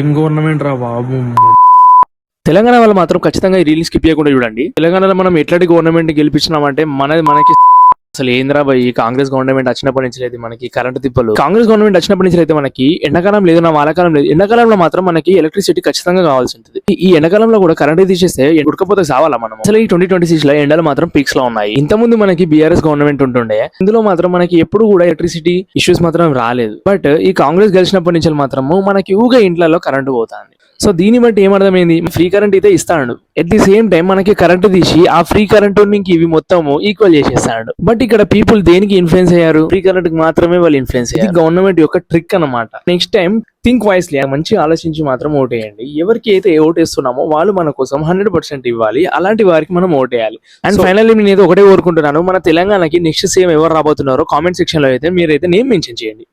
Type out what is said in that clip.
ఏం గవర్నమెంట్ రా బాబు. తెలంగాణ వాళ్ళు మాత్రం ఖచ్చితంగా ఈ రీల్ స్కిప్ చేయకుండా చూడండి. తెలంగాణలో మనం ఎట్లాంటి గవర్నమెంట్ గెలిపించినామంటే మనకి అసలు ఏంద్రా భయ్, కాంగ్రెస్ గవర్నమెంట్ వచ్చినప్పటి నుంచి అయితే మనకి కరెంట్ తిప్పలు. కాంగ్రెస్ గవర్నమెంట్ వచ్చినప్పటి నుంచి అయితే మనకి ఎండాకాలం లేదు, నా వానాకాలం లేదు. ఎండాకాలంలో మాత్రం మనకి ఎలక్ట్రిసిటీ ఖచ్చితంగా కావాల్సి ఉంటుంది. ఈ ఎండాకాలంలో కూడా కరెంట్ తీసేస్తే ఉడకపోతే సావాలా మనం. అసలు ఈ 2026 లో ఎండలు మాత్రం పీక్స్ లో ఉన్నాయి. ఇంతకుముందు మనకి బీఆర్ఎస్ గవర్నమెంట్ ఉంటుండే, ఇందులో మాత్రం మనకి ఎప్పుడు కూడా ఎలక్ట్రిసిటీ ఇష్యూస్ మాత్రం రాలేదు. బట్ ఈ కాంగ్రెస్ గెలిచినప్పటి నుంచి మాత్రము మనకి ఊగా ఇంట్లలో కరెంటు పోతుంది. సో దీన్ని బట్టి ఏమర్థమైంది, ఫ్రీ కరెంట్ అయితే ఇస్తాడు, ఎట్ ది సేమ్ టైం మనకి కరెంట్ తీసి ఆ ఫ్రీ కరెంట్ ఇవి మొత్తం ఈక్వల్ చేసేస్తాడు. బట్ ఇక్కడ పీపుల్ దేనికి ఇన్ఫ్లుయెన్స్ అయ్యారు, ఫ్రీ కరెంట్ కి మాత్రమే వాళ్ళు ఇన్ఫ్లుయెన్స్ అయ్యారు. ఇది గవర్నమెంట్ యొక్క ట్రిక్ అన్నమాట. నెక్స్ట్ టైం థింక్ వైస్లీ, మంచి ఆలోచించి మాత్రం ఓటేయండి. ఎవరికి అయితే ఓటేస్తున్నామో వాళ్ళు మన కోసం 100% ఇవ్వాలి, అలాంటి వారికి మనం ఓటేయాలి. అండ్ ఫైనల్లీ నేను ఒకటే కోరుకుంటున్నాను, మన తెలంగాణకి నెక్స్ట్ సీఎం ఎవరు రాబోతున్నారో కామెంట్ సెక్షన్ లో అయితే మీరైతే నేమ్ మెన్షన్ చేయండి.